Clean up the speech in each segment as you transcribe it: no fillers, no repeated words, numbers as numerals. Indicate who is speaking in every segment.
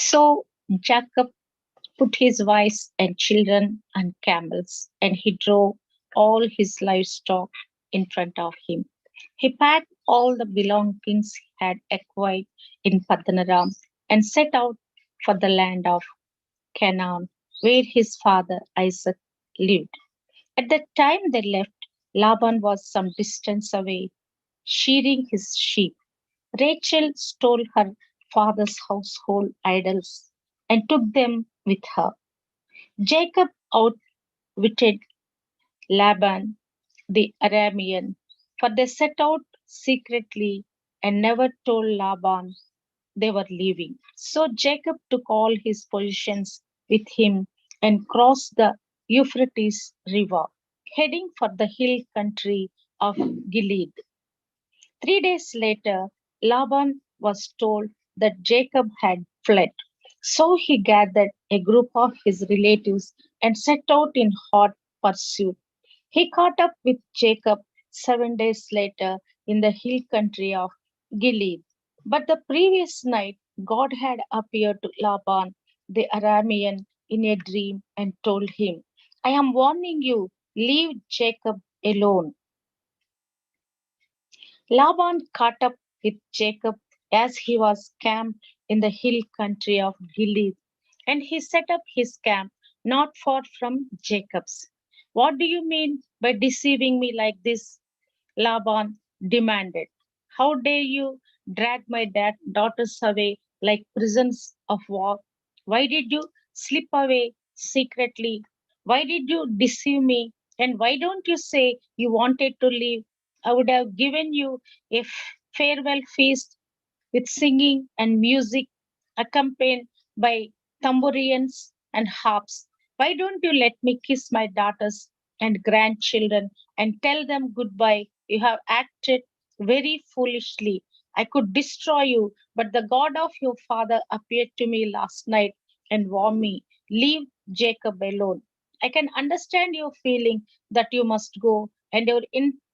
Speaker 1: So Jacob put his wives and children on camels, and he drove all his livestock in front of him. He packed all the belongings he had acquired in Padanaram and set out for the land of Canaan, where his father Isaac lived. At the time they left, Laban was some distance away, shearing his sheep. Rachel stole her father's household idols and took them with her. Jacob outwitted Laban the Aramean, for they set out secretly and never told Laban they were leaving. So Jacob took all his possessions with him and crossed the Euphrates River, heading for the hill country of Gilead. 3 days later, Laban was told that Jacob had fled. So he gathered a group of his relatives and set out in hot pursuit. He caught up with Jacob 7 days later in the hill country of Gilead. But the previous night, God had appeared to Laban the Aramean in a dream and told him, I am warning you, leave Jacob alone. Laban caught up with Jacob as he was camped in the hill country of Gilead, and he set up his camp not far from Jacob's. What do you mean by deceiving me like this? Laban demanded. How dare you drag my daughters away like prisoners of war? Why did you slip away secretly? Why did you deceive me? And why don't you say you wanted to leave? I would have given you a farewell feast with singing and music accompanied by tambourines and harps. Why don't you let me kiss my daughters and grandchildren and tell them goodbye? You have acted very foolishly. I could destroy you, but the God of your father appeared to me last night and warned me, leave Jacob alone. I can understand your feeling that you must go and your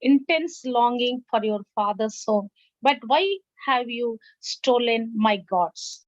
Speaker 1: intense longing for your father's home. But why have you stolen my gods?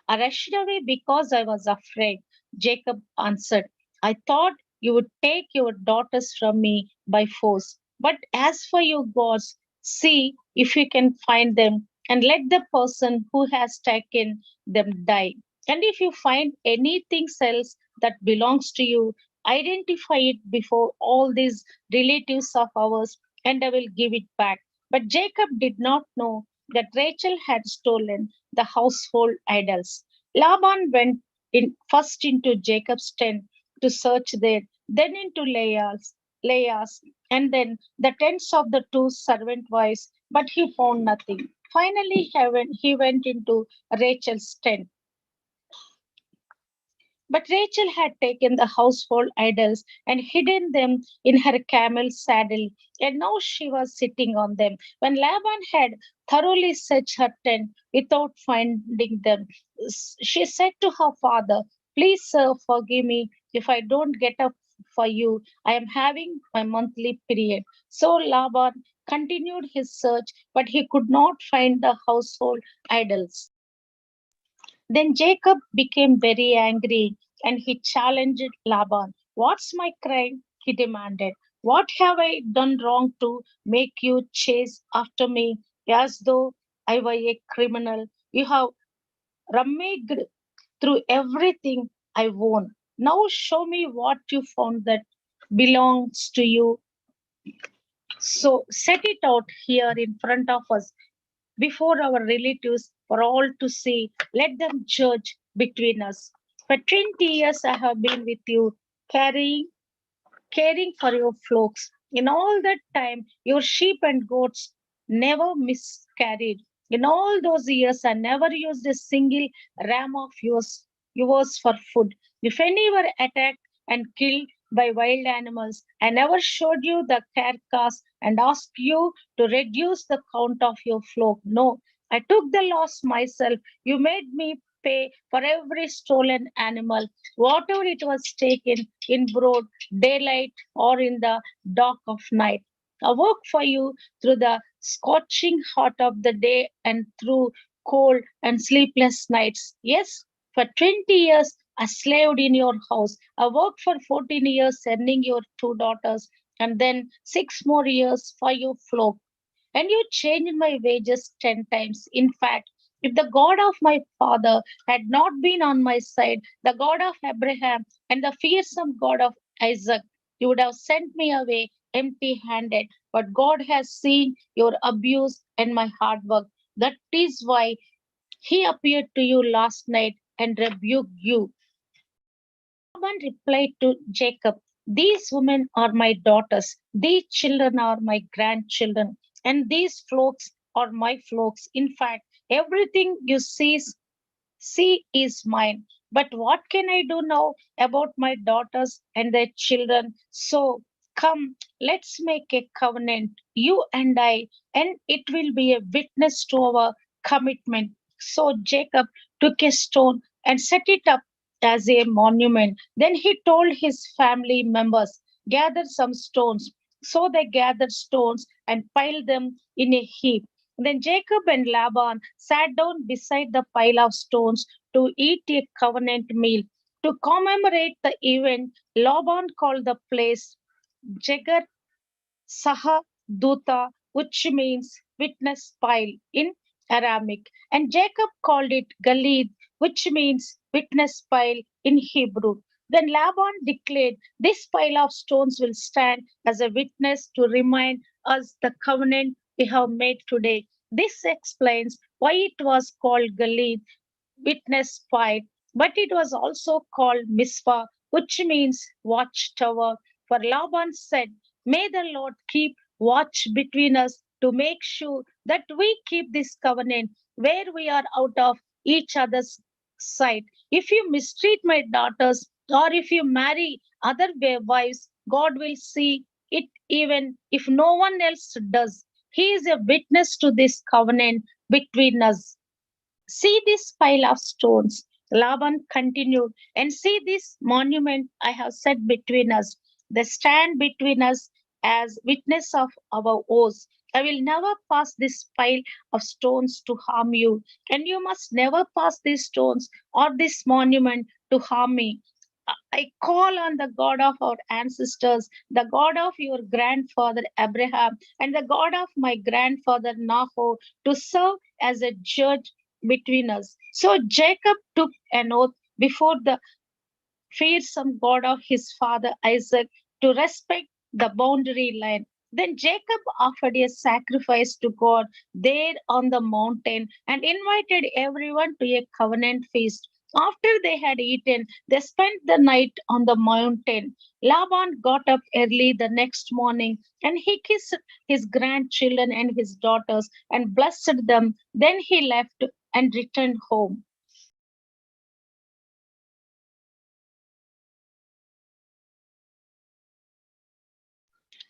Speaker 1: I rushed away because I was afraid. Jacob answered, I thought you would take your daughters from me by force. But as for your gods, see if you can find them and let the person who has taken them die. And if you find anything else that belongs to you, identify it before all these relatives of ours, and I will give it back. But Jacob did not know that Rachel had stolen the household idols. Laban went first into Jacob's tent to search there, then into Leah's, and then the tents of the two servant wives, but he found nothing. Finally, he went into Rachel's tent. But Rachel had taken the household idols and hidden them in her camel's saddle, and now she was sitting on them. When Laban had thoroughly searched her tent without finding them, she said to her father, please, sir, forgive me if I don't get up for you. I am having my monthly period. So Laban continued his search, but he could not find the household idols. Then Jacob became very angry and he challenged Laban. What's my crime? He demanded. What have I done wrong to make you chase after me as though I were a criminal? You have rummaged through everything I own. Now show me what you found that belongs to you. So set it out here in front of us before our relatives for all to see. Let them judge between us. For 20 years I have been with you, carrying, caring for your flocks. In all that time, your sheep and goats never miscarried. In all those years, I never used a single ram of yours for food. If any were attacked and killed by wild animals, I never showed you the carcass and asked you to reduce the count of your flock. No, I took the loss myself. You made me pay for every stolen animal, whatever it was taken in broad daylight or in the dark of night. I work for you through the scorching hot of the day and through cold and sleepless nights. Yes, for 20 years I slaved in your house. I worked for 14 years sending your two daughters and then 6 more years for your flock. And you changed my wages 10 times. In fact, if the God of my father had not been on my side, the God of Abraham and the fearsome God of Isaac, you would have sent me away empty handed. But God has seen your abuse and my hard work. That is why he appeared to you last night and rebuked you. Laban replied to Jacob, these women are my daughters, these children are my grandchildren, and these flocks are my flocks. In fact, everything you see is mine. But what can I do now about my daughters and their children? So come, let's make a covenant, you and I, and it will be a witness to our commitment. So Jacob took a stone and set it up as a monument. Then he told his family members, gather some stones. So they gathered stones and piled them in a heap. Then Jacob and Laban sat down beside the pile of stones to eat a covenant meal. To commemorate the event, Laban called the place Jegar Saha Duta, which means witness pile in Aramaic, and Jacob called it Galid, which means witness pile in Hebrew. Then Laban declared, this pile of stones will stand as a witness to remind us the covenant we have made today. This explains why it was called Galid, witness fight, but it was also called Mispa, which means watchtower. For Laban said, may the Lord keep watch between us to make sure that we keep this covenant where we are out of each other's sight. If you mistreat my daughters or if you marry other wives, God will see it even if no one else does. He is a witness to this covenant between us. See this pile of stones, Laban continued, and see this monument I have set between us. They stand between us as witness of our oaths. I will never pass this pile of stones to harm you, and you must never pass these stones or this monument to harm me. I call on the God of our ancestors, the God of your grandfather Abraham, and the God of my grandfather Nahor to serve as a judge between us. So Jacob took an oath before the fearsome God of his father Isaac to respect the boundary line. Then Jacob offered a sacrifice to God there on the mountain and invited everyone to a covenant feast. After they had eaten, they spent the night on the mountain. Laban got up early the next morning and he kissed his grandchildren and his daughters and blessed them. Then he left and returned home.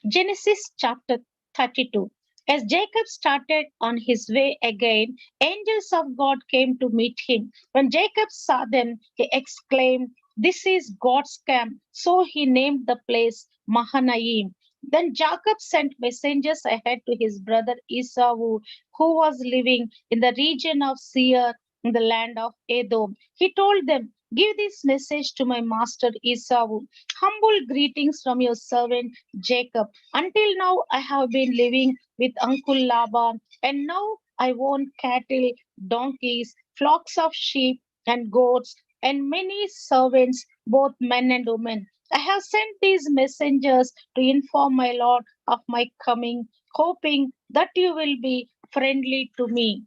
Speaker 1: Genesis chapter 32. As Jacob started on his way again, angels of God came to meet him. When Jacob saw them, he exclaimed, this is God's camp. So he named the place Mahanaim. Then Jacob sent messengers ahead to his brother Esau, who was living in the region of Seir in the land of Edom. He told them, give this message to my master Esau. Humble greetings from your servant Jacob. Until now, I have been living with Uncle Laban, and now I own cattle, donkeys, flocks of sheep and goats, and many servants, both men and women. I have sent these messengers to inform my Lord of my coming, hoping that you will be friendly to me.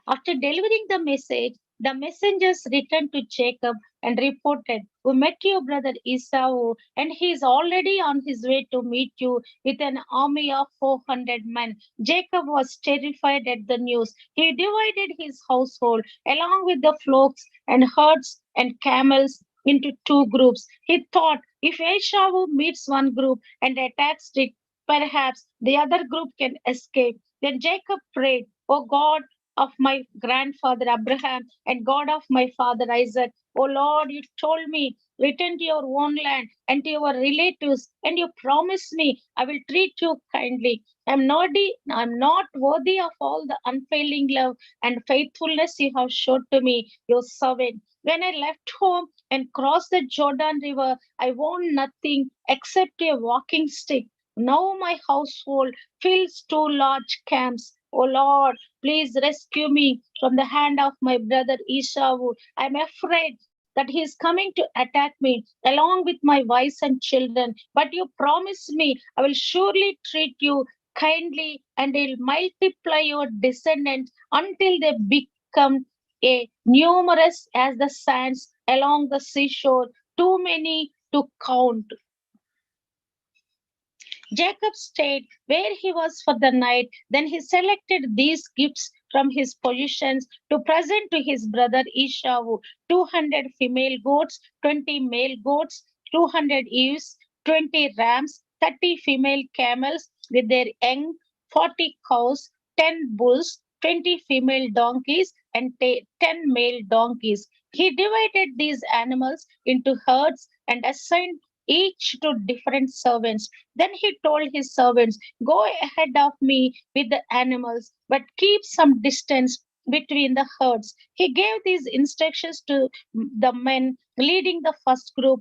Speaker 1: After delivering the message, the messengers returned to Jacob and reported, we met your brother Esau, and he is already on his way to meet you with an army of 400 men. Jacob was terrified at the news. He divided his household along with the flocks and herds and camels into two groups. He thought if Esau meets one group and attacks it, perhaps the other group can escape. Then Jacob prayed, O God, of my grandfather Abraham and God of my father Isaac. O Lord, you told me, return to your own land and to your relatives, and you promised me, I will treat you kindly. I'm not worthy of all the unfailing love and faithfulness you have showed to me, your servant. When I left home and crossed the Jordan River, I owned nothing except a walking stick. Now my household fills two large camps. O Lord, please rescue me from the hand of my brother Esau. I am afraid that he is coming to attack me along with my wives and children. But you promised me I will surely treat you kindly and will multiply your descendants until they become a numerous as the sands along the seashore, too many to count. Jacob stayed where he was for the night. Then he selected these gifts from his possessions to present to his brother Esau 200 female goats, 20 male goats, 200 ewes, 20 rams, 30 female camels with their young, 40 cows, 10 bulls, 20 female donkeys, and 10 male donkeys. He divided these animals into herds and assigned each to different servants. Then he told his servants, go ahead of me with the animals, but keep some distance between the herds. He gave these instructions to the men leading the first group.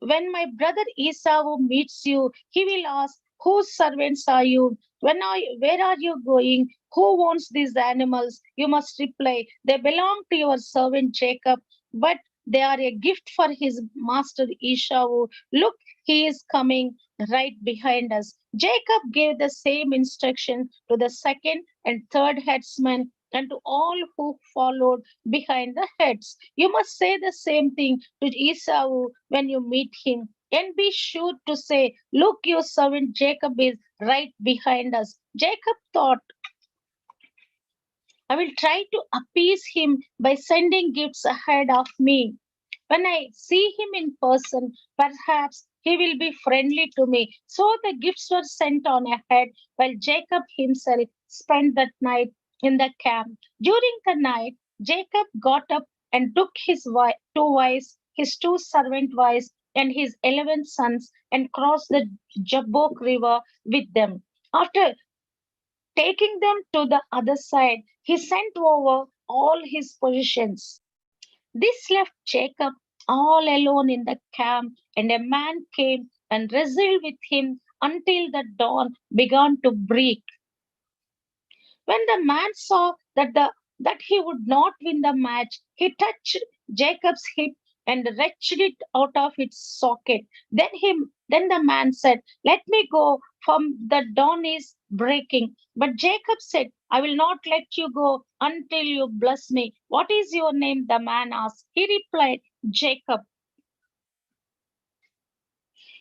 Speaker 1: When my brother Esau meets you, he will ask, whose servants are you? Where are you going? Who owns these animals? You must reply, they belong to your servant Jacob, but they are a gift for his master Esau. Look, he is coming right behind us. Jacob gave the same instruction to the second and third headsmen and to all who followed behind the heads. You must say the same thing to Esau when you meet him. And be sure to say, look, your servant Jacob is right behind us. Jacob thought, I will try to appease him by sending gifts ahead of me. When I see him in person, perhaps he will be friendly to me. So the gifts were sent on ahead, while Jacob himself spent that night in the camp. During the night, Jacob got up and took his two wives, his two servant wives, and his 11 sons, and crossed the Jabbok River with them. After taking them to the other side, he sent over all his possessions. This left Jacob all alone in the camp, and a man came and wrestled with him until the dawn began to break. When the man saw that he would not win the match, he touched Jacob's hip and wrenched it out of its socket. Then the man said, let me go, for the dawn is breaking. But Jacob said, I will not let you go until you bless me. What is your name? The man asked. He replied, Jacob.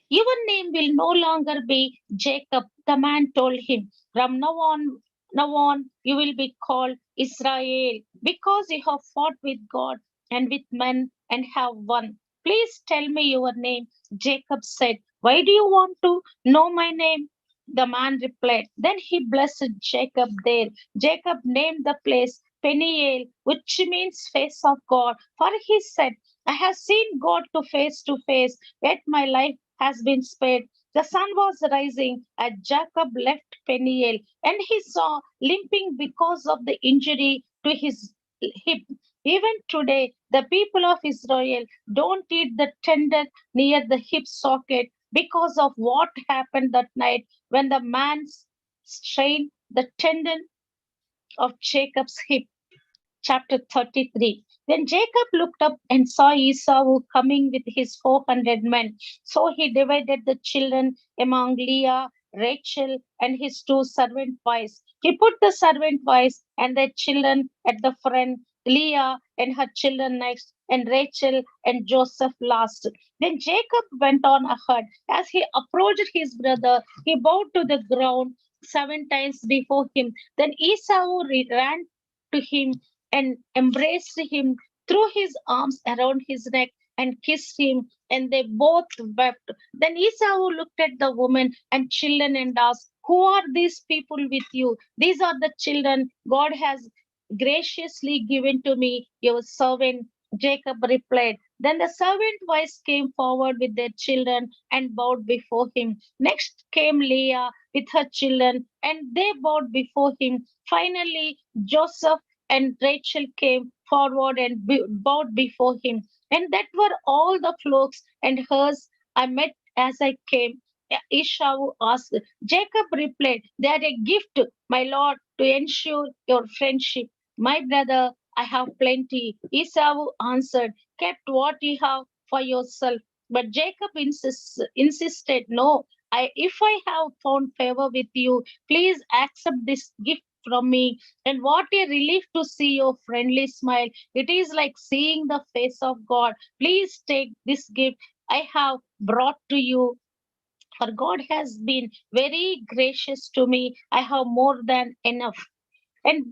Speaker 1: Your name will no longer be Jacob, the man told him. From now on, you will be called Israel, because you have fought with God and with men and have won. Please tell me your name. Jacob said, why do you want to know my name? The man replied. Then he blessed Jacob there. Jacob named the place Peniel, which means face of God. For he said, I have seen God to face, yet my life has been spared. The sun was rising as Jacob left Peniel, and he saw limping because of the injury to his hip. Even today, the people of Israel don't eat the tendon near the hip socket because of what happened that night when the man strained the tendon of Jacob's hip. Chapter 33. Then Jacob looked up and saw Esau coming with his 400 men. So he divided the children among Leah, Rachel, and his two servant wives. He put the servant wives and their children at the front, Leah and her children next, and Rachel and Joseph last. Then Jacob went on ahead. As he approached his brother, he bowed to the ground 7 times before him. Then Esau ran to him and embraced him, threw his arms around his neck, and kissed him, and they both wept. Then Esau looked at the woman and children and asked, who are these people with you? These are the children God has graciously given to me, your servant. Jacob replied. Then the servant wives came forward with their children and bowed before him. Next came Leah with her children, and they bowed before him. Finally, Joseph and Rachel came forward and bowed before him. And that were all the flocks and herds I met as I came. Esau asked. Jacob replied, they are a gift, my lord, to ensure your friendship. My brother, I have plenty. Esau answered, kept what you have for yourself. But Jacob insisted, no, if I have found favor with you, please accept this gift from me. And what a relief to see your friendly smile. It is like seeing the face of God. Please take this gift I have brought to you, for God has been very gracious to me. I have more than enough. And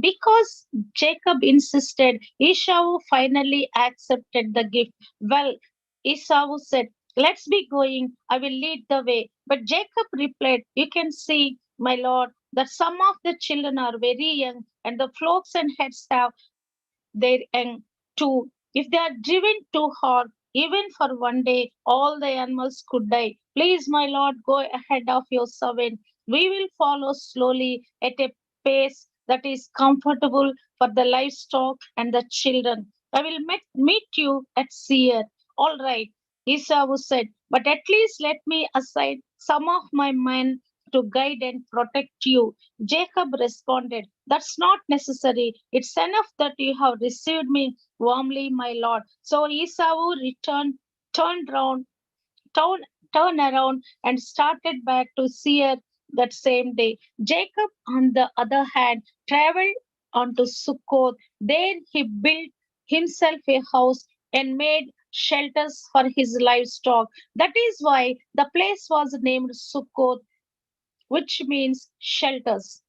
Speaker 1: because Jacob insisted, Esau finally accepted the gift. Well, Esau said, let's be going. I will lead the way. But Jacob replied, you can see, my lord, that some of the children are very young, and the flocks and heads have their young too. If they are driven too hard, even for one day, all the animals could die. Please, my lord, go ahead of your servant. We will follow slowly at a pace that is comfortable for the livestock and the children. I will meet you at Seir. All right, Esau said, but at least let me aside some of my men to guide and protect you. Jacob responded, that's not necessary. It's enough that you have received me warmly, my lord. So Esau turned round, turn, turned around and started back to Seir that same day. Jacob, on the other hand, traveled on to Succoth. There he built himself a house and made shelters for his livestock. That is why the place was named Succoth, which means shelters.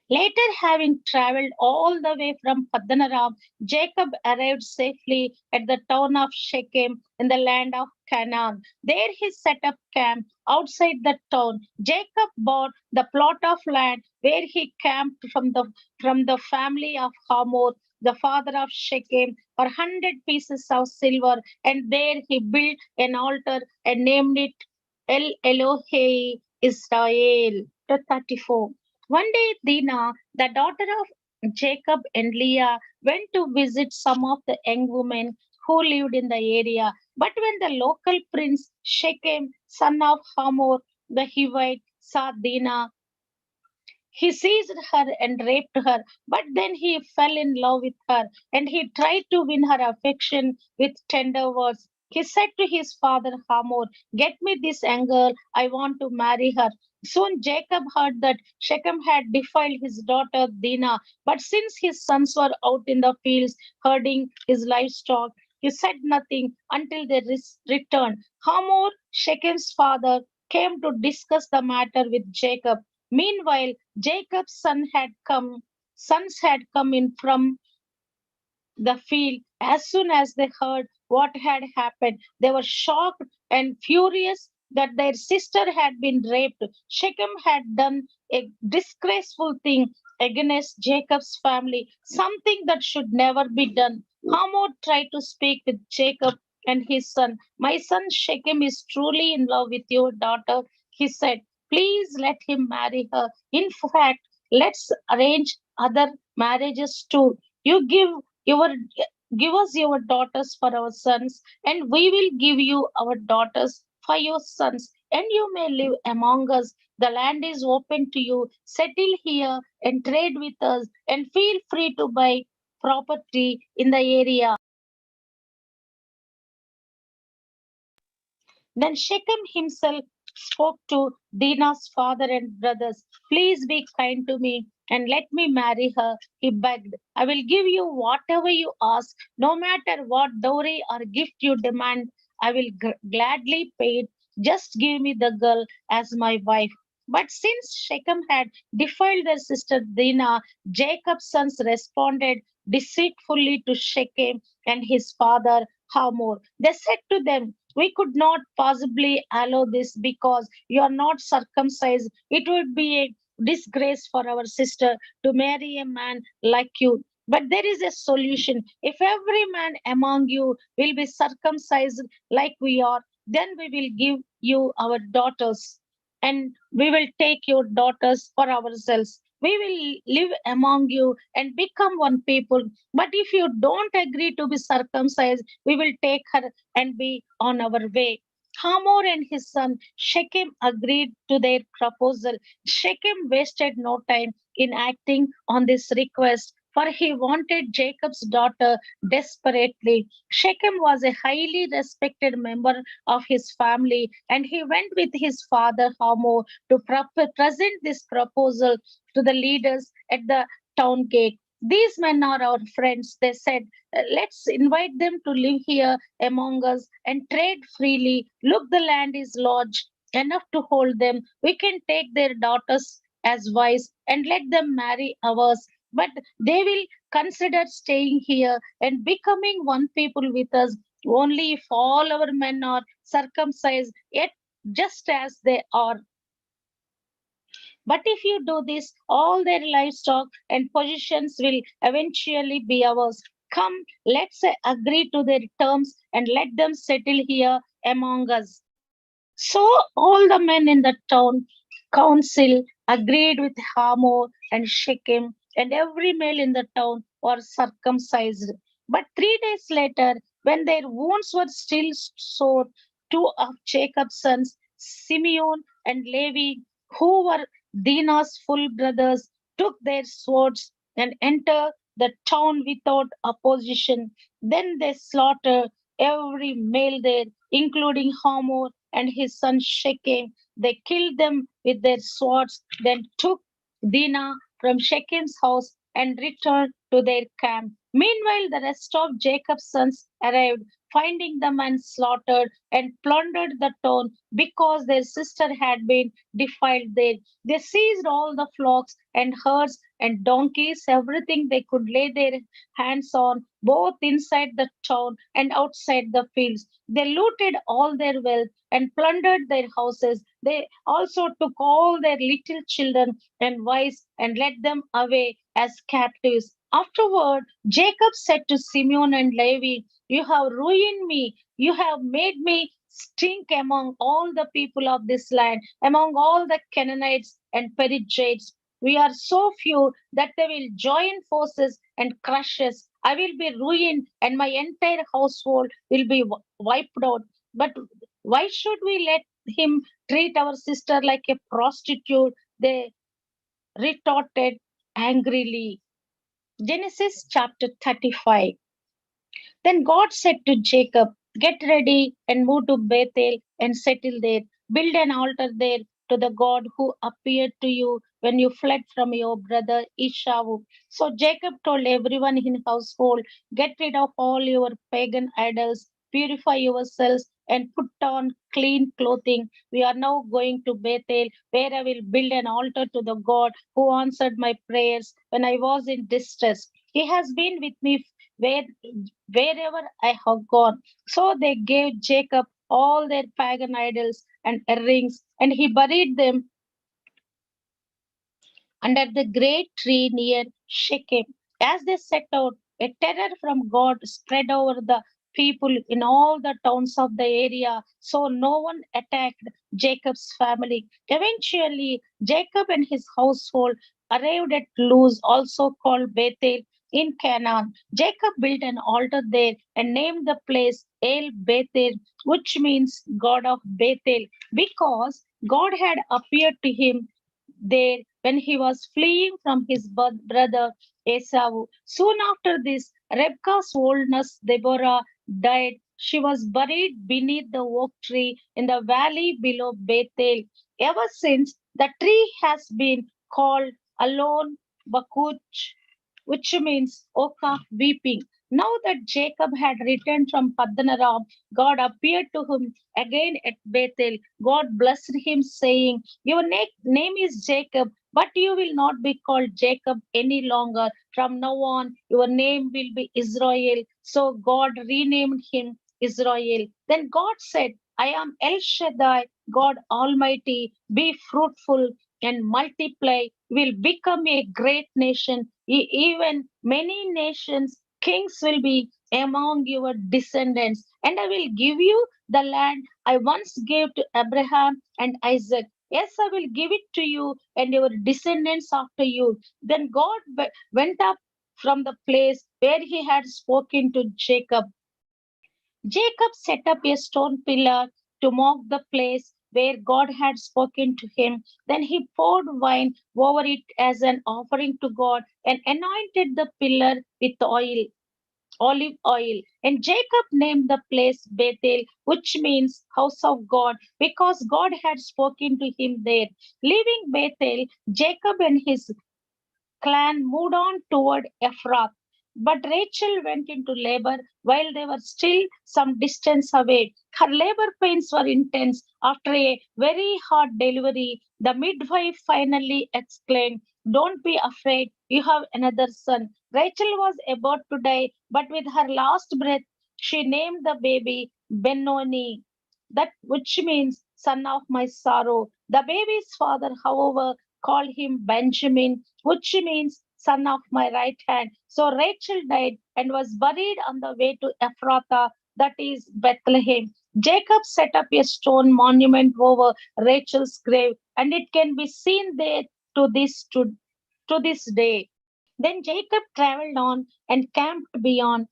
Speaker 1: Later, having traveled all the way from Padanaram, Jacob arrived safely at the town of Shechem in the land of Canaan. There he set up camp outside the town. Jacob bought the plot of land where he camped from the family of Hamor, the father of Shechem, for 100 pieces of silver, and there he built an altar and named it El Elohe Israel. 34. One day, Dinah, the daughter of Jacob and Leah, went to visit some of the young women who lived in the area. But when the local prince Shechem, son of Hamor, the Hivite, saw Dinah, he seized her and raped her, but then he fell in love with her and he tried to win her affection with tender words. He said to his father Hamor, get me this young girl, I want to marry her. Soon Jacob heard that Shechem had defiled his daughter Dinah, but since his sons were out in the fields herding his livestock, he said nothing until they returned. Hamor, Shechem's father, came to discuss the matter with Jacob. Meanwhile, Jacob's sons had come in from the field. As soon as they heard what had happened, they were shocked and furious that their sister had been raped. Shechem had done a disgraceful thing against Jacob's family, something that should never be done. Hamor tried to speak with Jacob and his son. My son Shechem is truly in love with your daughter, he said. Please let him marry her. In fact, let's arrange other marriages too. You your give us your daughters for our sons, and we will give you our daughters for your sons, and you may live among us. The land is open to you. Settle here and trade with us, and feel free to buy property in the area. Then Shechem himself spoke to Dinah's father and brothers. Please be kind to me and let me marry her, he begged. I will give you whatever you ask, no matter what dowry or gift you demand. I will gladly pay it. Just give me the girl as my wife. But since Shechem had defiled their sister Dinah, Jacob's sons responded deceitfully to Shechem and his father Hamor. They said to them, we could not possibly allow this because you are not circumcised. It would be a disgrace for our sister to marry a man like you. But there is a solution. If every man among you will be circumcised like we are, then we will give you our daughters, and we will take your daughters for ourselves. We will live among you and become one people. But if you don't agree to be circumcised, we will take her and be on our way. Hamor and his son Shechem agreed to their proposal. Shechem wasted no time in acting on this request, for he wanted Jacob's daughter desperately. Shechem was a highly respected member of his family, and he went with his father Hamor to present this proposal to the leaders at the town gate. These men are our friends, they said. Let's invite them to live here among us and trade freely. Look, the land is large enough to hold them. We can take their daughters as wives and let them marry ours. But they will consider staying here and becoming one people with us only if all our men are circumcised, yet just as they are. But if you do this, all their livestock and possessions will eventually be ours. Come, let's agree to their terms and let them settle here among us. So all the men in the town council agreed with Hamor and Shechem, and every male in the town was circumcised. But 3 days later, when their wounds were still sore, two of Jacob's sons, Simeon and Levi, who were Dinah's full brothers, took their swords and entered the town without opposition. Then they slaughtered every male there, including Hamor and his son Shechem. They killed them with their swords, then took Dinah from Shechem's house and returned to their camp. Meanwhile, the rest of Jacob's sons arrived, finding the men slaughtered, and plundered the town because their sister had been defiled there. They seized all the flocks and herds and donkeys, everything they could lay their hands on, both inside the town and outside the fields. They looted all their wealth and plundered their houses. They also took all their little children and wives and led them away as captives. Afterward, Jacob said to Simeon and Levi, "You have ruined me. You have made me stink among all the people of this land, among all the Canaanites and Perizzites. We are so few that they will join forces and crush us. I will be ruined, and my entire household will be wiped out. But why should we let him treat our sister like a prostitute?" They retorted angrily. Genesis chapter 35. Then God said to Jacob, "Get ready and move to Bethel and settle there. Build an altar there to the God who appeared to you when you fled from your brother Esau." So Jacob told everyone in his household, "Get rid of all your pagan idols, purify yourselves, and put on clean clothing. We are now going to Bethel, where I will build an altar to the God who answered my prayers when I was in distress. He has been with me where wherever I have gone." So they gave Jacob all their pagan idols and earrings, and he buried them under the great tree near Shechem. As they set out, a terror from God spread over the people in all the towns of the area, so no one attacked Jacob's family. Eventually, Jacob and his household arrived at Luz, also called Bethel, in Canaan. Jacob built an altar there and named the place El Bethel, which means God of Bethel, because God had appeared to him there when he was fleeing from his brother Esau. Soon after this, Rebekah's oldest Deborah died. She was buried beneath the oak tree in the valley below Bethel. Ever since, the tree has been called Alon Bakuch, which means oak of weeping. Now that Jacob had returned from Padanaram, God appeared to him again at Bethel. God blessed him, saying, "Your name is Jacob, but you will not be called Jacob any longer. From now on, your name will be Israel." So God renamed him Israel. Then God said, "I am El Shaddai, God Almighty. Be fruitful, and multiply, will become a great nation. Even many nations, kings will be among your descendants. And I will give you the land I once gave to Abraham and Isaac. Yes, I will give it to you and your descendants after you. Then God went up from the place where he had spoken to Jacob. Jacob set up a stone pillar to mark the place where God had spoken to him. Then he poured wine over it as an offering to God and anointed the pillar with oil, olive oil. And Jacob named the place Bethel, which means house of God, because God had spoken to him there. Leaving Bethel, Jacob and his clan moved on toward Ephrath. But Rachel went into labor while they were still some distance away. Her labor pains were intense. After a very hard delivery, the midwife finally exclaimed, "Don't be afraid, you have another son." Rachel was about to die, but with her last breath, she named the baby Benoni, that which means son of my sorrow. The baby's father, however, called him Benjamin, which means son of my right hand. So Rachel died and was buried on the way to Ephrathah, that is Bethlehem. Jacob set up a stone monument over Rachel's grave, and it can be seen there to to this day. Then Jacob traveled on and camped beyond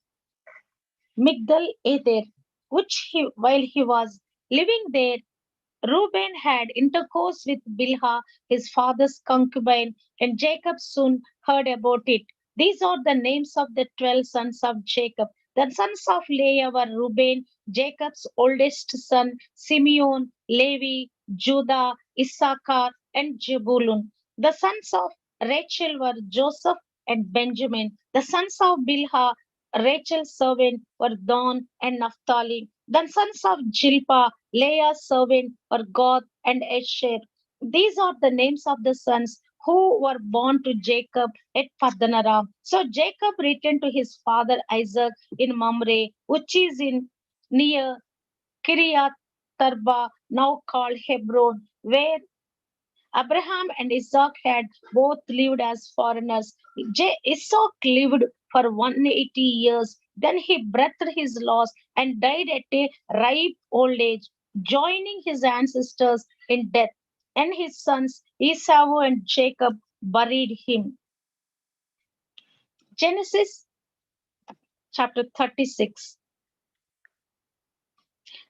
Speaker 1: Migdal Eder, while he was living there, Reuben had intercourse with Bilhah, his father's concubine, and Jacob soon heard about it. These are the names of the 12 sons of Jacob. The sons of Leah were Reuben, Jacob's oldest son, Simeon, Levi, Judah, Issachar, and Jebulun. The sons of Rachel were Joseph and Benjamin. The sons of Bilhah, Rachel's servant, were Dan and Naphtali. The sons of Jilpah, Leah's servant, were Gad and Asher. These are the names of the sons who were born to Jacob at Padanaram. So Jacob returned to his father Isaac in Mamre, which is in near Kiriath Tarba, now called Hebron, where Abraham and Isaac had both lived as foreigners. Isaac lived for 180 years. Then he breathed his last and died at a ripe old age, joining his ancestors in death. And his sons Esau and Jacob buried him. Genesis chapter 36.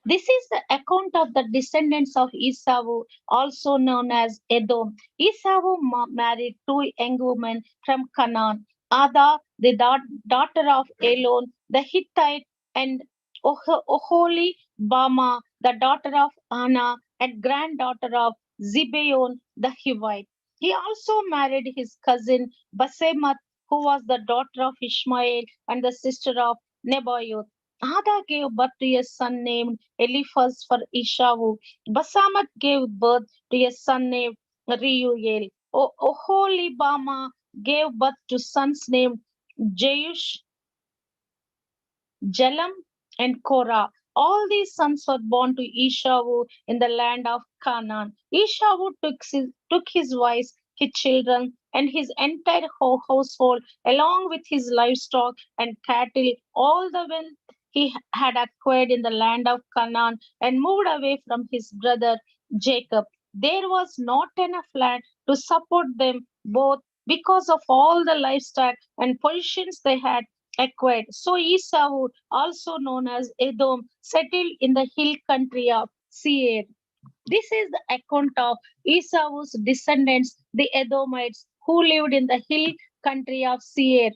Speaker 1: This is the account of the descendants of Esau, also known as Edom. Esau married two young women from Canaan, Ada, the daughter of Elon the Hittite, and Oholibama, the daughter of Anna and granddaughter of Zibeon the Hivite. He also married his cousin Basemat, who was the daughter of Ishmael and the sister of Nebaioth. Ada gave birth to a son named Eliphaz for Esau. Basamat gave birth to a son named Reuel. Oholibama gave birth to sons named Jeush, Jalam, and Korah. All these sons were born to Esau in the land of Canaan. Esau took his wives, his children, and his entire household, along with his livestock and cattle, all the wealth he had acquired in the land of Canaan, and moved away from his brother Jacob. There was not enough land to support them both because of all the livestock and possessions they had acquired. So Esau, also known as Edom, settled in the hill country of Seir. This is the account of Esau's descendants, the Edomites, who lived in the hill country of Seir.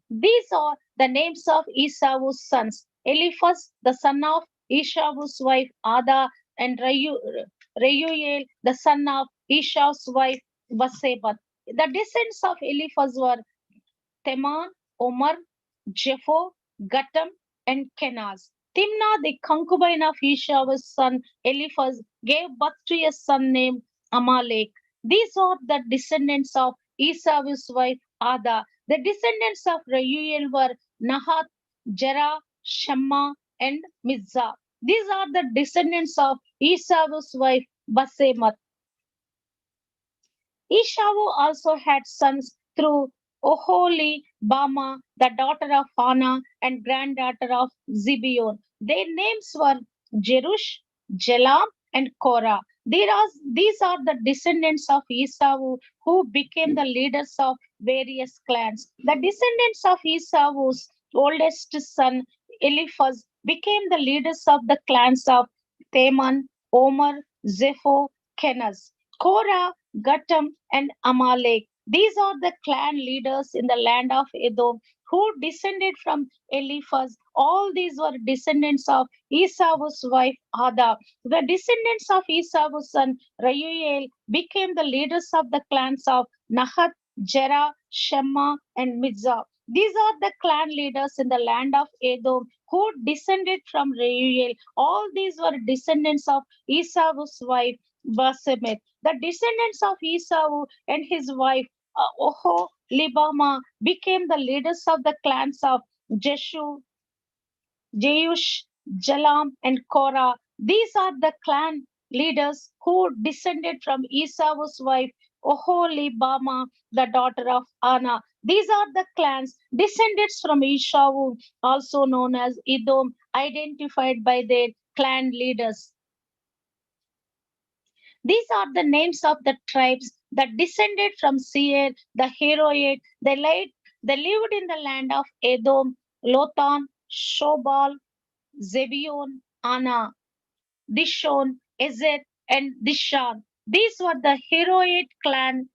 Speaker 1: These are the names of Esau's sons: Eliphaz, the son of Esau's wife Ada, and Reuel, the son of Esau's wife Basebat. The descendants of Eliphaz were Teman, Omar, Jepho, Gatam, and Kenaz. Timnah, the concubine of Esau's son Eliphaz, gave birth to a son named Amalek. These are the descendants of Esau's wife Ada. The descendants of Reuel were Nahath, Jerah, Shema, and Mizzah. These are the descendants of Esau's wife Basemat. Esau also had sons through Oholibama, the daughter of Hannah and granddaughter of Zibeon. Their names were Jerush, Jelam, and Korah. These are the descendants of Esau who became the leaders of various clans. The descendants of Esau's oldest son, Eliphaz, became the leaders of the clans of Teman, Omer, Zepho, Kenaz. Korah, Gatam, and Amalek. These are the clan leaders in the land of Edom who descended from Eliphaz. All these were descendants of Esau's wife Ada. The descendants of Esau's son Reuel became the leaders of the clans of Nahat, Jera, Shema, and Mizzah. These are the clan leaders in the land of Edom who descended from Reuel. All these were descendants of Esau's wife Basemeth. The descendants of Esau and his wife Oholibama became the leaders of the clans of Jeshu, Jeush, Jalam, and Korah. These are the clan leaders who descended from Esau's wife Oholibama, the daughter of Anna. These are the clans descendants from Esau, also known as Edom, identified by their clan leaders. These are the names of the tribes that descended from Seir, the Heroid. They lived in the land of Edom, Lotan, Shobal, Zebion, Anna, Dishon, Ezer, and Dishan. These were the Heroid clan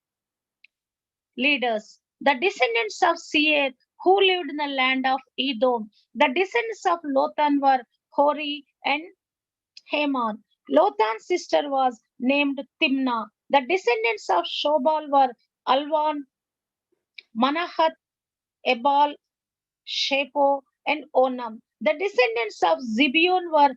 Speaker 1: leaders. The descendants of Seir who lived in the land of Edom. The descendants of Lotan were Hori and Haman. Lothan's sister was named Timnah. The descendants of Shobal were Alvan, Manahath, Ebal, Shepo, and Onam. The descendants of Zibeon were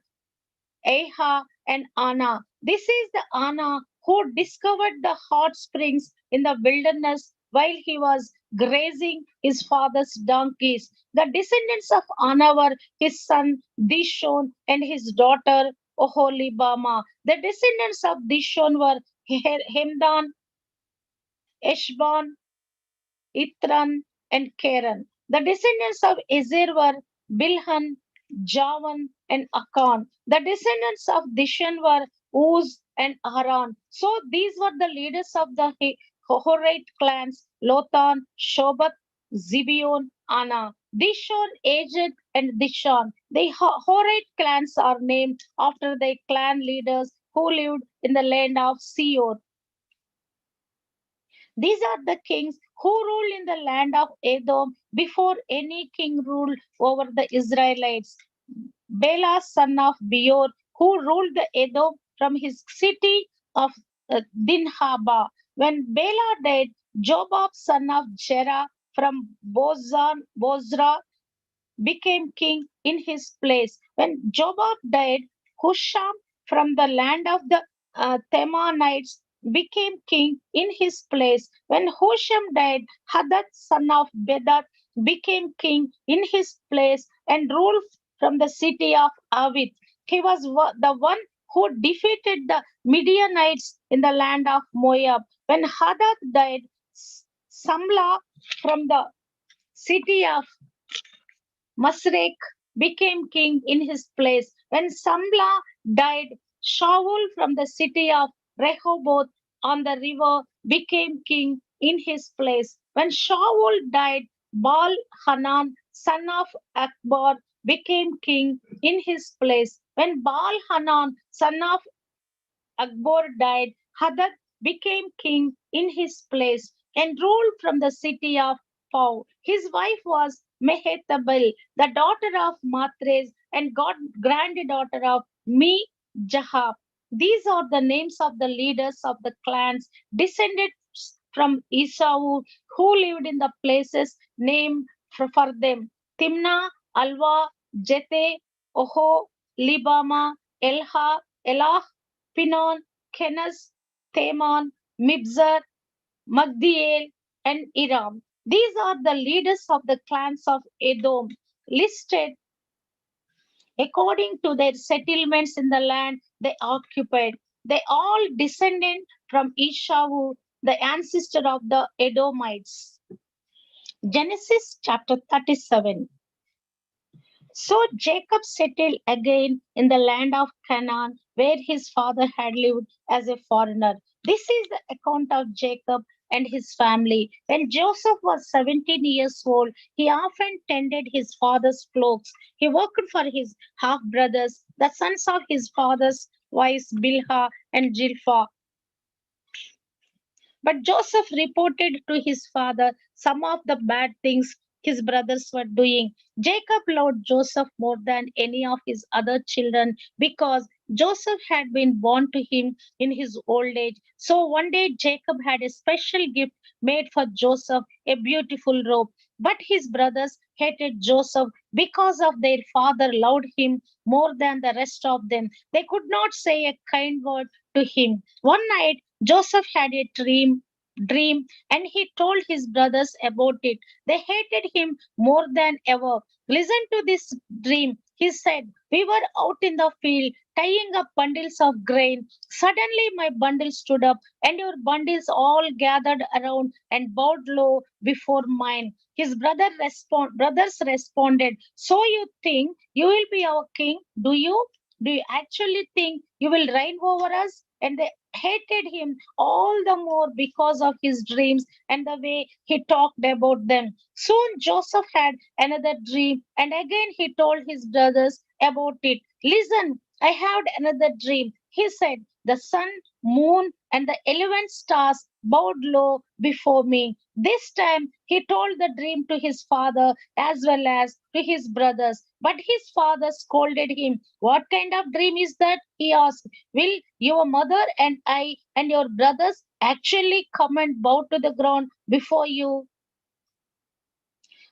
Speaker 1: Aha and Anna. This is the Anna who discovered the hot springs in the wilderness while he was grazing his father's donkeys. The descendants of Anna were his son Dishon and his daughter Oholibama. The descendants of Dishon were Hemdan, Eshban, Itran, and Karen. The descendants of Ezer were Bilhan, Javan, and Akan. The descendants of Dishan were Uz and Haran. So these were the leaders of the Horite clans Lotan, Shobat, Zibeon, Anna. Dishon, Aged, and Dishan. The Horite clans are named after their clan leaders who lived in the land of Seor. These are the kings who ruled in the land of Edom before any king ruled over the Israelites. Bela, son of Beor, who ruled the Edom from his city of Dinhaba. When Bela died, Jobab, son of Jerah, from Bozrah, became king in his place. When Jobab died, Husham from the land of the Temanites became king in his place. When Husham died, Hadad son of Bedad became king in his place and ruled from the city of Avith. He was the one who defeated the Midianites in the land of Moab. When Hadad died, Samla from the city of Masrek became king in his place. When Samla died, Shaul from the city of Rehoboth on the river became king in his place. When Shaul died, Baal Hanan, son of Akbar, became king in his place. When Baal Hanan, son of Akbar died, Hadad became king in his place and ruled from the city of Pau. His wife was Mehetabel, the daughter of Matres and granddaughter of Me Jahab. These are the names of the leaders of the clans descended from Esau who lived in the places named for them Timnah, Alva, Jethe, Oho, Libama, Elha, Elah, Pinon, Kenaz, Teman, Mibzar, Magdiel, and Iram. These are the leaders of the clans of Edom, listed according to their settlements in the land they occupied. They all descended from Esau. the ancestor of the Edomites. Genesis chapter 37. So Jacob settled again in the land of Canaan, where his father had lived as a foreigner. This is the account of Jacob and his family. When Joseph was 17 years old, he often tended his father's flocks. He worked for his half brothers, the sons of his father's wives Bilhah and Zilpah. But Joseph reported to his father some of the bad things his brothers were doing. Jacob loved Joseph more than any of his other children because Joseph had been born to him in his old age. So one day Jacob had a special gift made for Joseph, a beautiful robe. But his brothers hated Joseph because of their father loved him more than the rest of them. They could not say a kind word to him. One night Joseph had a dream and he told his brothers about it. They hated him more than ever. Listen to this dream. He said, "We were out in the field tying up bundles of grain. Suddenly my bundle stood up and your bundles all gathered around and bowed low before mine." His brothers responded, "So you think you will be our king? Do you? Do you actually think you will reign over us?" And they hated him all the more because of his dreams and the way he talked about them. Soon Joseph had another dream, and again he told his brothers about it. "Listen, I had another dream," he said. "The sun, moon, and the 11 stars bowed low before me." This time he told the dream to his father as well as to his brothers. But his father scolded him. "What kind of dream is that?" he asked. "Will your mother and I and your brothers actually come and bow to the ground before you?"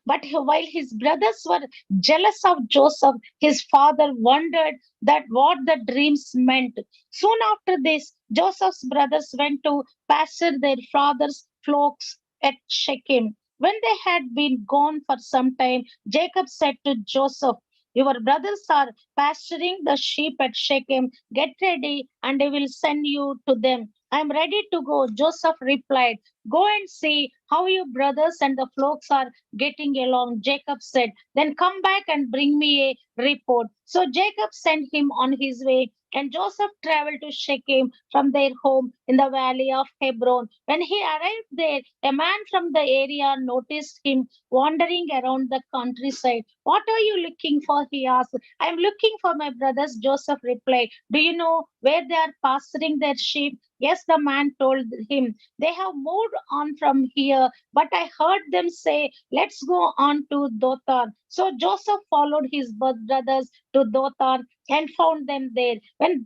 Speaker 1: But while his brothers were jealous of Joseph, his father wondered that what the dreams meant. Soon after this, Joseph's brothers went to pasture their father's flocks at Shechem. When they had been gone for some time, Jacob said to Joseph, "Your brothers are pasturing the sheep at Shechem. Get ready, and I will send you to them." "I am ready to go," Joseph replied. "Go and see how your brothers and the flocks are getting along," Jacob said. "Then come back and bring me a report." So Jacob sent him on his way, and Joseph traveled to Shechem from their home in the valley of Hebron. When he arrived there, a man from the area noticed him wandering around the countryside. "What are you looking for?" he asked. "I am looking for my brothers," Joseph replied. "Do you know where they are pasturing their sheep?" "Yes," the man told him. "They have moved on from here, but I heard them say, 'Let's go on to Dothan.'" So Joseph followed his brothers to Dothan and found them there. When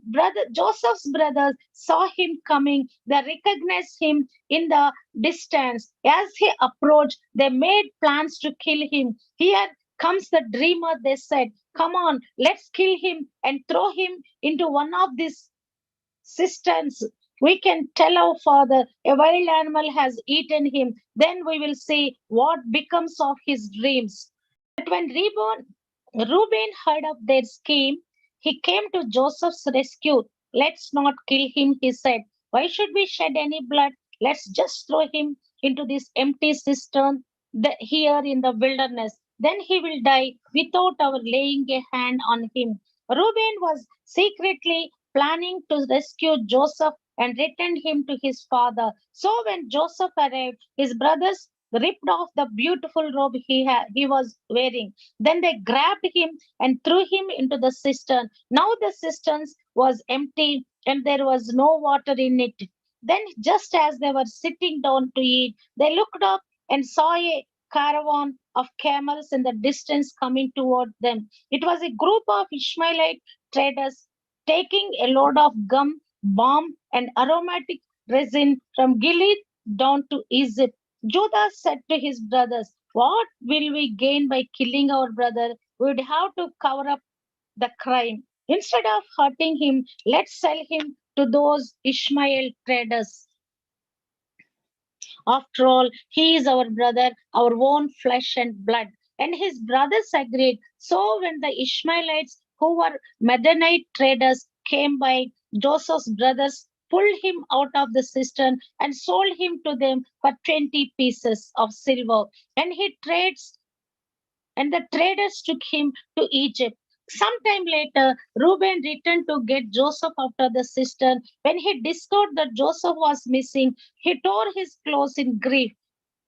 Speaker 1: Joseph's brothers saw him coming, they recognized him in the distance. As he approached, they made plans to kill him. "Here comes the dreamer," they said. "Come on, let's kill him and throw him into one of these cisterns. We can tell our father a wild animal has eaten him. Then we will see what becomes of his dreams." But when Reuben heard of their scheme, he came to Joseph's rescue. "Let's not kill him," he said. "Why should we shed any blood? Let's just throw him into this empty cistern here in the wilderness. Then he will die without our laying a hand on him." Reuben was secretly planning to rescue Joseph and return him to his father. So when Joseph arrived, his brothers ripped off the beautiful robe he was wearing. Then they grabbed him and threw him into the cistern. Now the cistern was empty and there was no water in it. Then, just as they were sitting down to eat, they looked up and saw a caravan of camels in the distance coming toward them. It was a group of Ishmaelite traders taking a load of gum, balm, and aromatic resin from Gilead down to Egypt. Judah said to his brothers, "What will we gain by killing our brother? We would have to cover up the crime. Instead of hurting him, let's sell him to those Ishmael traders. After all, he is our brother, our own flesh and blood." And his brothers agreed. So when the Ishmaelites, who were Midianite traders, came by, Joseph's brothers pulled him out of the cistern and sold him to them for 20 pieces of silver. And he trades and the traders took him to Egypt. Sometime later, Reuben returned to get Joseph after the cistern. When he discovered that Joseph was missing, he tore his clothes in grief.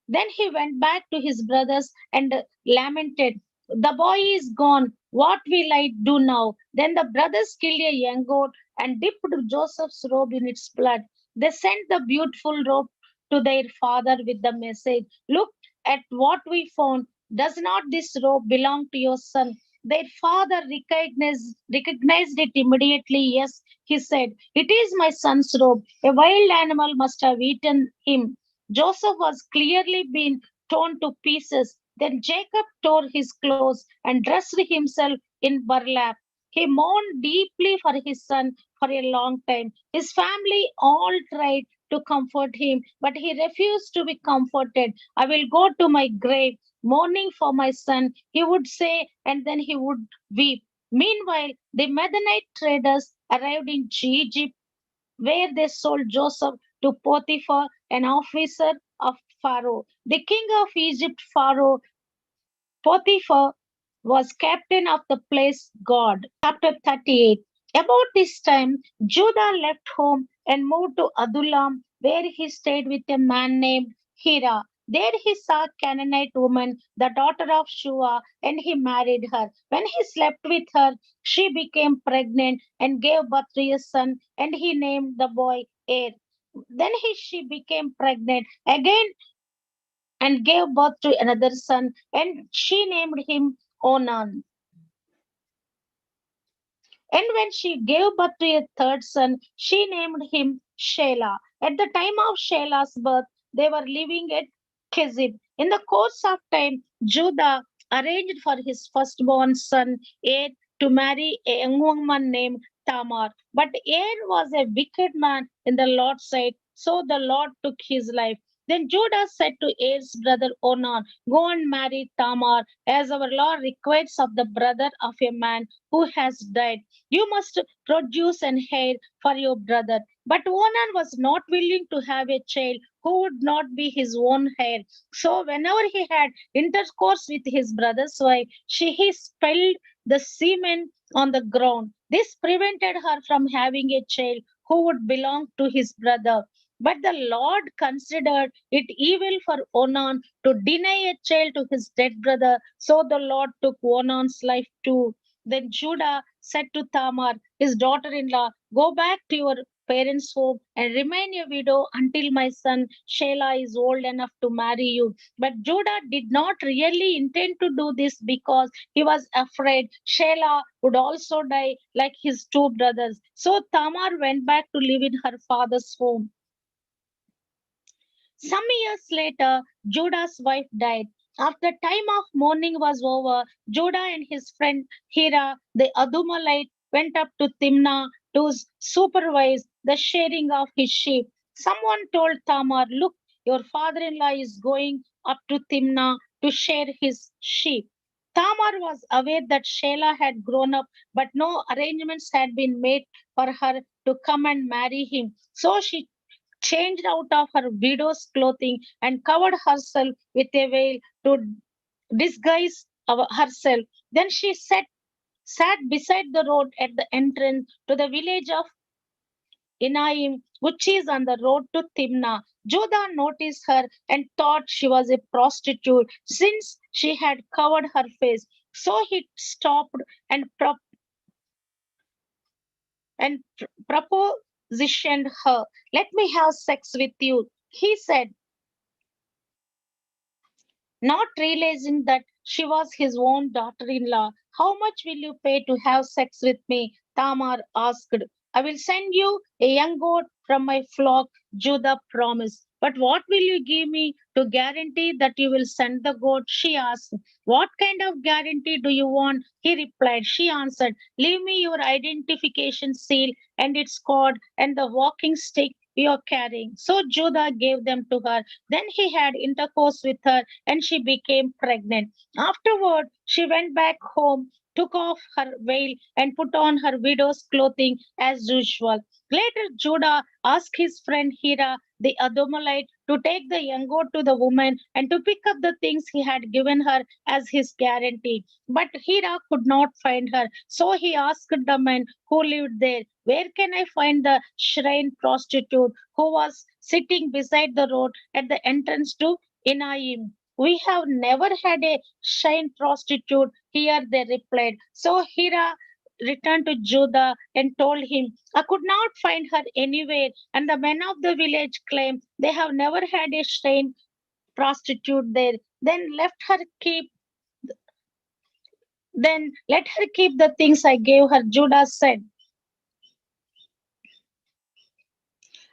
Speaker 1: Then he went back to his brothers and lamented, "The boy is gone. What will I do now?" Then the brothers killed a young goat and dipped Joseph's robe in its blood. They sent the beautiful robe to their father with the message, "Look at what we found. Does not this robe belong to your son?" Their father recognized it immediately. "Yes," he said, "it is my son's robe. A wild animal must have eaten him." Joseph was clearly being torn to pieces. Then Jacob tore his clothes and dressed himself in burlap. He mourned deeply for his son for a long time. His family all tried to comfort him, but he refused to be comforted. "I will go to my grave mourning for my son," he would say, and then he would weep. Meanwhile, the Midianite traders arrived in Egypt where they sold Joseph to Potiphar, an officer of Pharaoh. The king of Egypt, Pharaoh, Potiphar, was captain of the place God. Chapter 38. About this time, Judah left home and moved to Adullam, where he stayed with a man named Hira. There he saw a Canaanite woman, the daughter of Shua, and he married her. When he slept with her, she became pregnant and gave birth to a son, and he named the boy Er. Then she became pregnant again and gave birth to another son, and she named him Onan. And when she gave birth to a third son, she named him Shelah. At the time of Shelah's birth, they were living at Kezib. In the course of time, Judah arranged for his firstborn son, Er, to marry a young woman named Tamar. But Er was a wicked man in the Lord's sight, so the Lord took his life. Then Judah said to Er's brother Onan, "Go and marry Tamar, as our law requires of the brother of a man who has died. You must produce an heir for your brother." But Onan was not willing to have a child who would not be his own heir. So whenever he had intercourse with his brother's wife, he spilled the semen on the ground. This prevented her from having a child who would belong to his brother. But the Lord considered it evil for Onan to deny a child to his dead brother, so the Lord took Onan's life too. Then Judah said to Tamar, his daughter in law, "Go back to your parents' home and remain a widow until my son Shelah is old enough to marry you." But Judah did not really intend to do this because he was afraid Shelah would also die like his two brothers. So Tamar went back to live in her father's home. Some years later, Judah's wife died. After time of mourning was over, Judah and his friend Hira, the Adumalite, went up to Timnah to supervise the shearing of his sheep. Someone told Tamar, "Look, your father in law is going up to Timnah to shear his sheep." Tamar was aware that Shelah had grown up, but no arrangements had been made for her to come and marry him. So she changed out of her widow's clothing and covered herself with a veil to disguise herself. Then she sat beside the road at the entrance to the village of Enaim, which is on the road to Timnah. Judah noticed her and thought she was a prostitute since she had covered her face. So he stopped and propositioned her. "Let me have sex with you," he said, not realizing that she was his own daughter in law. "How much will you pay to have sex with me?" Tamar asked. "I will send you a young goat from my flock," Judah promised. "But what will you give me to guarantee that you will send the goat?" she asked. "What kind of guarantee do you want?" he replied. She answered, "Leave me your identification seal and its cord and the walking stick you are carrying." So Judah gave them to her. Then he had intercourse with her and she became pregnant. Afterward, she went back home took off her veil and put on her widow's clothing as usual. Later, Judah asked his friend Hira, the Adullamite, to take the young goat to the woman and to pick up the things he had given her as his guarantee. But Hira could not find her, so he asked the man who lived there, "Where can I find the shrine prostitute who was sitting beside the road at the entrance to Enaim?" "We have never had a shrine prostitute here," they replied. So Hira returned to Judah and told him, "I could not find her anywhere, and the men of the village claim they have never had a shrine prostitute there. Then let her keep the things I gave her," Judah said.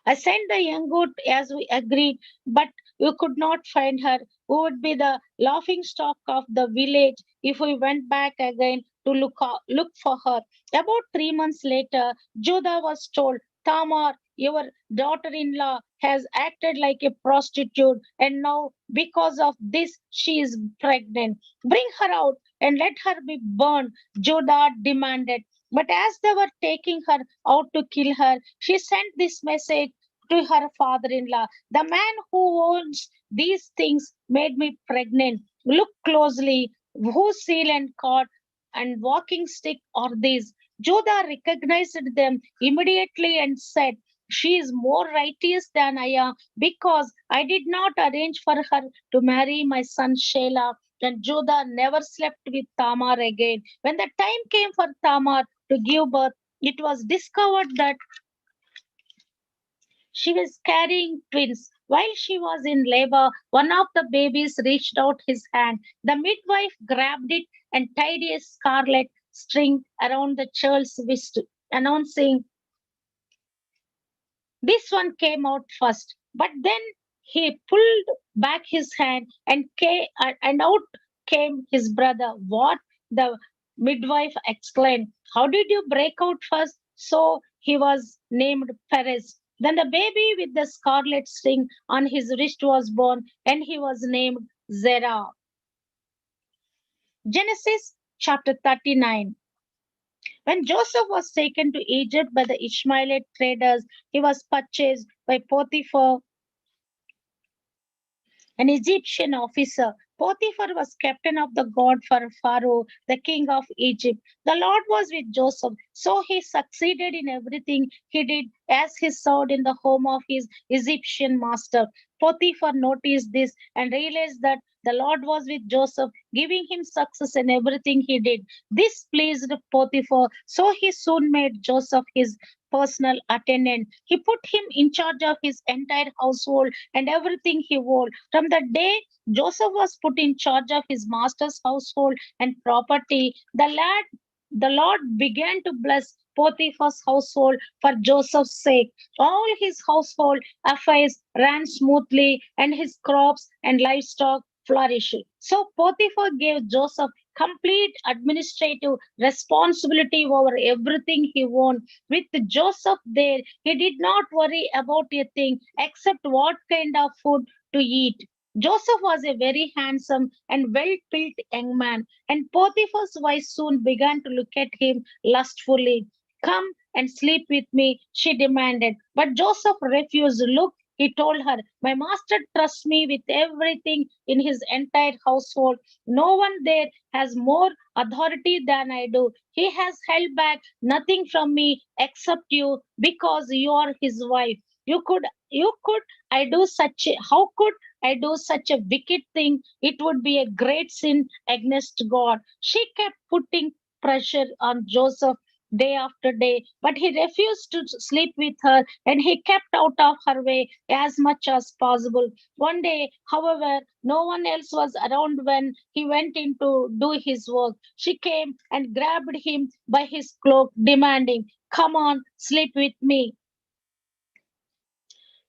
Speaker 1: "I sent the young goat as we agreed, but you could not find her. We would be the laughing stock of the village if we went back again to look for her." About 3 months later, Judah was told, "Tamar, your daughter in law, has acted like a prostitute, and now because of this she is pregnant. Bring her out and let her be burned," Judah demanded. But as they were taking her out to kill her, she sent this message to her father in law: "The man who owns these things made me pregnant. Look closely. Whose seal and cord and walking stick are these?" Judah recognized them immediately and said, "She is more righteous than I am, because I did not arrange for her to marry my son Shelah." And Judah never slept with Tamar again. When the time came for Tamar to give birth, it was discovered that she was carrying twins. While she was in labor, one of the babies reached out his hand. The midwife grabbed it and tied a scarlet string around the child's wrist, announcing, "This one came out first." But then he pulled back his hand and out came his brother. "What?" the midwife exclaimed. "How did you break out first?" So he was named Perez. Then the baby with the scarlet string on his wrist was born, and he was named Zerah. Genesis chapter 39. When Joseph was taken to Egypt by the Ishmaelite traders, he was purchased by Potiphar, an Egyptian officer. Potiphar was captain of the guard for Pharaoh, the king of Egypt. The Lord was with Joseph, so he succeeded in everything he did as he served in the home of his Egyptian master. Potiphar noticed this and realized that the Lord was with Joseph, giving him success in everything he did. This pleased Potiphar, so he soon made Joseph his personal attendant. He put him in charge of his entire household and everything he owned. From the day Joseph was put in charge of his master's household and property, the Lord began to bless Potiphar's household for Joseph's sake. All his household affairs ran smoothly, and his crops and livestock flourished. So Potiphar gave Joseph complete administrative responsibility over everything he owned. With Joseph there, he did not worry about a thing except what kind of food to eat. Joseph was a very handsome and well built young man, and Potiphar's wife soon began to look at him lustfully. "Come and sleep with me," she demanded. But Joseph refused. "Look," he told her, "my master trusts me with everything in his entire household. No one there has more authority than I do. He has held back nothing from me except you, because you are his wife. You could how could I do such a wicked thing? It would be a great sin against God." She kept putting pressure on Joseph day after day, but he refused to sleep with her, and he kept out of her way as much as possible. One day, however, no one else was around when he went in to do his work. She came and grabbed him by his cloak, demanding, "Come on, sleep with me."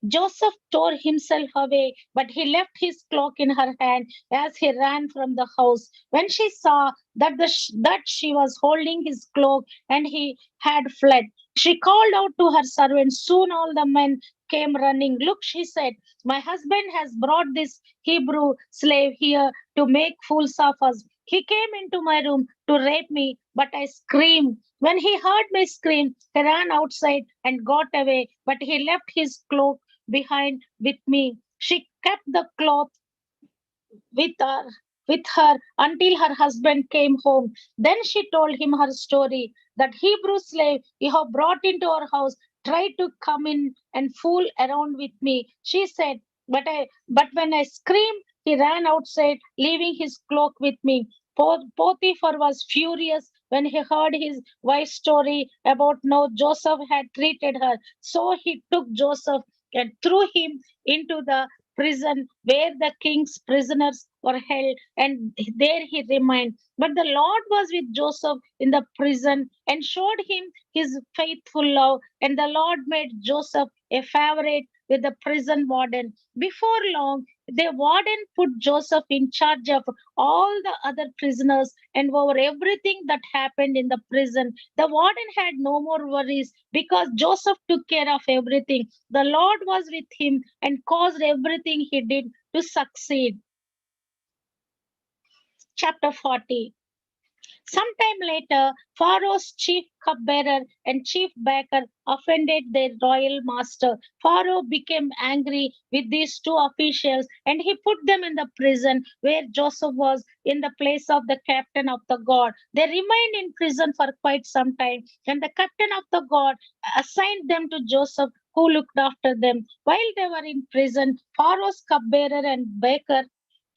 Speaker 1: Joseph tore himself away, but he left his cloak in her hand as he ran from the house. When she saw that she was holding his cloak and he had fled, she called out to her servants. Soon all the men came running. "Look," she said, "my husband has brought this Hebrew slave here to make fools of us." He came into my room to rape me, but I screamed. When he heard me scream, he ran outside and got away, but he left his cloak behind with me. She kept the cloth with her with her until her husband came home. Then she told him her story. That Hebrew slave you have brought into our house tried to come in and fool around with me. She said, but when I screamed, he ran outside, leaving his cloak with me. Potiphar was furious when he heard his wife's story about how Joseph had treated her. So he took Joseph and threw him into the prison where the king's prisoners were held, and there he remained. But the Lord was with Joseph in the prison and showed him his faithful love, and the Lord made Joseph a favorite with the prison warden. Before long, the warden put Joseph in charge of all the other prisoners and over everything that happened in the prison. The warden had no more worries because Joseph took care of everything. The Lord was with him and caused everything he did to succeed. Chapter 40. Sometime later, Pharaoh's chief cupbearer and chief baker offended their royal master. Pharaoh became angry with these two officials and he put them in the prison where Joseph was in the place of the captain of the guard. They remained in prison for quite some time, and the captain of the guard assigned them to Joseph, who looked after them. While they were in prison, Pharaoh's cupbearer and baker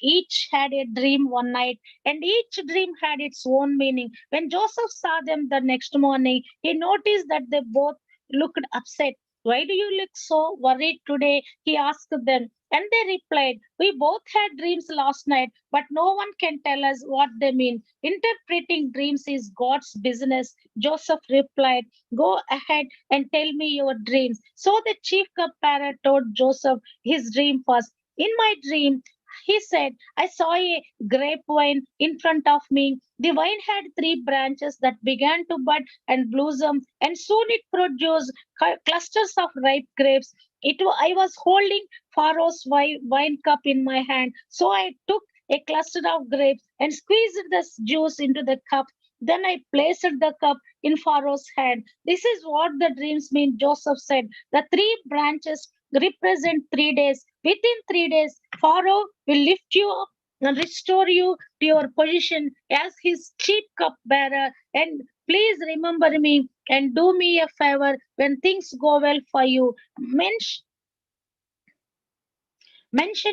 Speaker 1: each had a dream one night, and each dream had its own meaning. When Joseph saw them the next morning, he noticed that they both looked upset. Why do you look so worried today? He asked them. And they replied, we both had dreams last night, but no one can tell us what they mean. Interpreting dreams is God's business. Joseph replied, go ahead and tell me your dreams. So the chief cupbearer told Joseph his dream first. In my dream, he said, I saw a grapevine in front of me. The vine had three branches that began to bud and blossom, and soon it produced clusters of ripe grapes. I was holding Pharaoh's wine cup in my hand, so I took a cluster of grapes and squeezed the juice into the cup. Then I placed the cup in Pharaoh's hand. This is what the dreams mean, Joseph said. The three branches represent 3 days. Within 3 days, Pharaoh will lift you up and restore you to your position as his chief cupbearer. And please remember me and do me a favor when things go well for you. Mention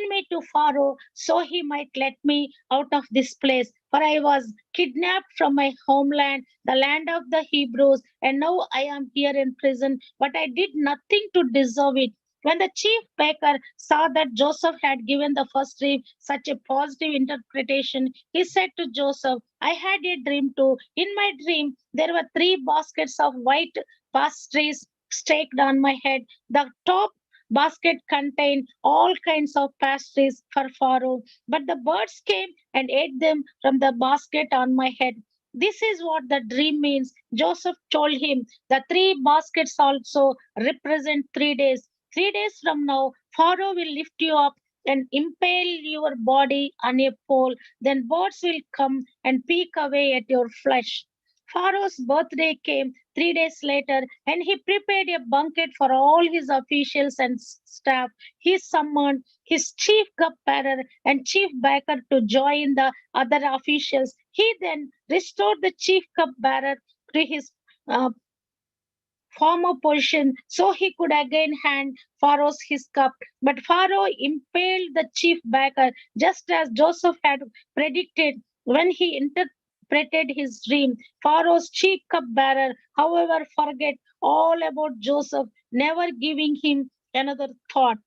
Speaker 1: me to Pharaoh so he might let me out of this place. For I was kidnapped from my homeland, the land of the Hebrews, and now I am here in prison, but I did nothing to deserve it. When the chief baker saw that Joseph had given the first dream such a positive interpretation, he said to Joseph, I had a dream too. In my dream, there were three baskets of white pastries staked on my head. The top basket contained all kinds of pastries for Pharaoh, but the birds came and ate them from the basket on my head. This is what the dream means. Joseph told him the three baskets also represent 3 days. 3 days from now, Pharaoh will lift you up and impale your body on a pole. Then birds will come and pick away at your flesh. Pharaoh's birthday came 3 days later, and he prepared a banquet for all his officials and staff. He summoned his chief cupbearer and chief baker to join the other officials. He then restored the chief cupbearer to his uh, former position so he could again hand Pharaoh his cup. But Pharaoh impaled the chief baker just as Joseph had predicted when he interpreted his dream. Pharaoh's chief cupbearer, however, forget all about Joseph, never giving him another thought.